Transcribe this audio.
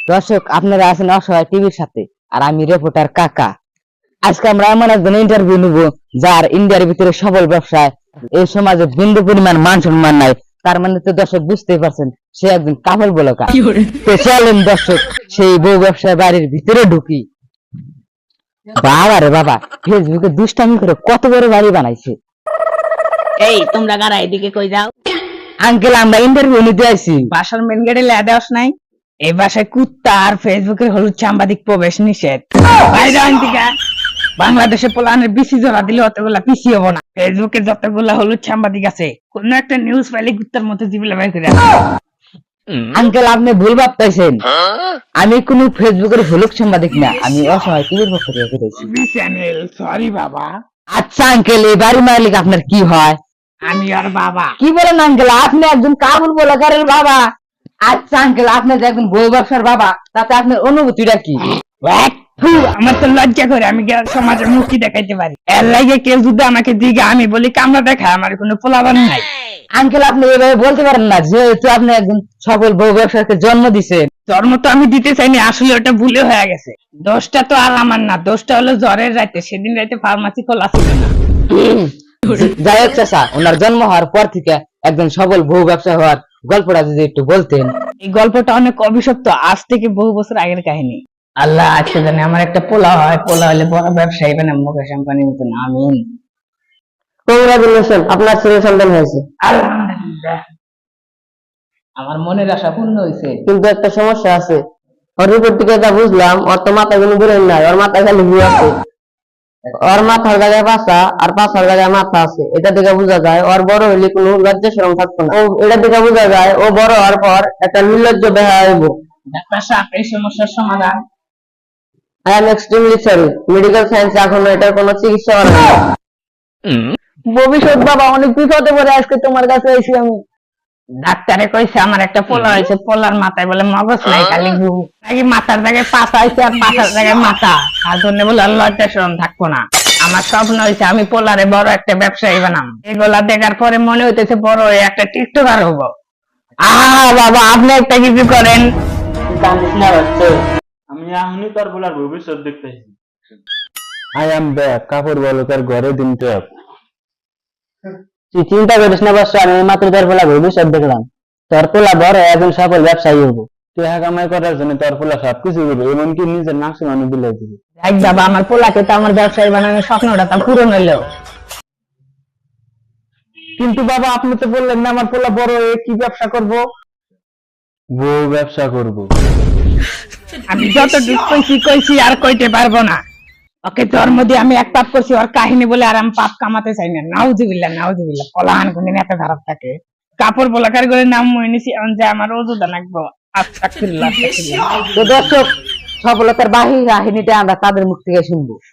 দর্শক, আপনারা আছেন অসহায় টিভির সাথে, আর আমি রিপোর্টার কাকা। আজকে আমরা এমন একজন ইন্টারভিউ নিব যার ইন্ডিয়ার ভিতরে সফল ব্যবসায় এই সমাজে বিন্দু পরিমাণ মান সম্মান নাই। তার মানে তো দর্শক বুঝতেই পারছেন, সে একজন কাপড় বলকা। তো চলেন দর্শক, সেই বউ ব্যবসায় বাড়ির ভিতরে ঢুকি। বাবা রে বাবা, ফেসবুকে দুষ্টামি করে কত বড় বাড়ি বানাইছে। এই তোমরা কারা এদিকে কই যাও? আঙ্কেল, আমরা ইন্টারভিউ নিতে আসি। বাসার মেন গেটে লেদাস নাই? এই বাসায় কুত্তা আর ফেসবুকের হলুদ সাংবাদিক প্রবেশ নিষেধ। বাইরে আনতিকা বাংলাদেশে পোলানের বিসি জোড়া দিলে অতগুলা পিসি হবো না। ফেসবুকে যতগুলা হলুদ সাংবাদিক আছে, কোন একটা নিউজ পাইলে কুত্তার মতো জিবিলা বাইর করে। আঙ্কেল, আপনি ভুল ভাবতেছেন। আমি কোন ফেসবুকের হলুদ সাংবাদিক না, আমি অসহায় টিভির পক্ষ থেকে ফিরেছি। চ্যানেল সরি বাবা। আচ্ছা আঙ্কেল, এই বাড়ি মালিক আপনার কি হয়? আমি আর বাবা। কি বলেন আঙ্কেল, আপনি একজন কাবুল বলাকারের বাবা? আচ্ছা আঙ্কেল, আপনি যে একজন বউ ব্যবসার বাবা, তাতে আপনার অনুভূতিটা কি? আমার তো লজ্জা করে, আমি কি আর সমাজে মুক্তি দেখাইতে পারি? এর লাগে কেউ যদি আমাকে দিকে আমি বলি কামড়া দেখায়, আমার কোনো পোলাবান নাই। আঙ্কেল, আপনি এভাবে বলতে পারেন না, যেহেতু আপনি একজন সফল বউ ব্যবসাকে জন্ম দিচ্ছেন। জন্ম তো আমি দিতে চাইনি, আসলে ওটা ভুলে হয়ে গেছে। দোষটা তো আর আমার না, দোষটা হলো জ্বরের রাতে, সেদিন রাতে ফার্মাসি খোলা ছিল না। যাই হোক চাচা, ওনার জন্ম হওয়ার পর থেকে একজন সফল বউ ব্যবসা হওয়ার গল্পটা যদি একটু বলতেন। এই গল্পটা অনেক অভিশপ্ত, আজ থেকে বহু বছর আগের কাহিনী। আল্লাহ আজকে জানে আমার একটা পোলা হয়, পোলা হলে বড় ব্যবসায়ী বানে মুকেশ আম্বানির মতন। আমিন। কংগ্রাচুলেশন, আপনার ছেলে সন্তান হয়েছে। আলহামদুলিল্লাহ, আমার মনের আশা পূর্ণ হয়েছে। কিন্তু একটা সমস্যা আছে। ওর রিপোর্ট থেকে যা বুঝলাম, ওর তো মাথা কোনো ব্রেন নাই, ওর মাথায় খালি ভুল আছে। ওর মাথার জায়গায় পাছা আর পাছার জায়গায় মাথা আছে। এটা থেকে বোঝা যায় ওর বড় হইলে কোনো লজ্জা শরম থাকতো না। এটা থেকে বোঝা যায় ও বড় হওয়ার পর একটা নির্লজ্জ বেহায়া হইব। ডাক্তার সাহেব, এই সমস্যার সমাধান? I am extremely sorry, medical সায়েন্সে এখনো এটার কোনো চিকিৎসা করা হয় না। ভবিষ্যৎ বাবা, অনেক বিপদে পড়ে আজকে তোমার কাছে এসেছি আমি। ডাক্তারে কইছে আমার একটা পোলা হয়েছে, পোলার মাথায় বলে মগজ নাই, খালি গু নাকি মাথার জায়গায় পাছা হয়েছে আর পাছার জায়গায় মাথা, আর জন্য বলে লজ্জা শরম থাকবো না। আমার স্বপ্ন হয়েছে আমি পোলারে বড় একটা ব্যবসায়ী বানাম। এগুলা দেখার পরে মনে হইতেছে বড় হয়ে একটা টিকটকার হবো। বাবা, আপনি একটা কিছু করেন। আমি এখনই তোর বলার ভবিষ্যৎ দেখতেছি। আই এম ব্যাক, কাপড় বলো তার ঘরে দিন ট্যাপ। তুই চিন্তা করিস না বস, আমি মাত্র তোর পোলা ভবিষ্যৎ দেখলাম। তোর পোলা বড় একজন সফল ব্যবসায়ী হবো। টাকা কামাই করার জন্য তোর পোলা সবকিছু করবে, এমনকি নিজের নাকশে মানুষ বিলাই দিবে। দেখ বাবা, আমার পোলাকে তো আমার ব্যবসায়ী বানানোর স্বপ্নটা তা পূরণ হইলো। কিন্তু বাবা, আপনি তো বললেন না আমার পোলা বড় হয়ে কি ব্যবসা করব? বউ ব্যবসা করব। আমি যতটুকু কইছি আর কইতে পারবো না। ওকে জন্ম দিয়ে আমি এক পাপ করছি, ওর কাহিনী বলে আর আমি পাপ কামাতে চাই না। নাউজুবিল্লাহ নাউজুবিল্লাহ, পলাহান কোনদিন এত খারাপ থাকে। কাপড় বলাকার করে নাম মনে নিছি, এমন যে আমার ওজুদা লাগবো। আস্তাগফিরুল্লাহ। তো দর্শক, সফলতার বাহির কাহিনীটা আমরা তাদের মুখ থেকে শুনবো।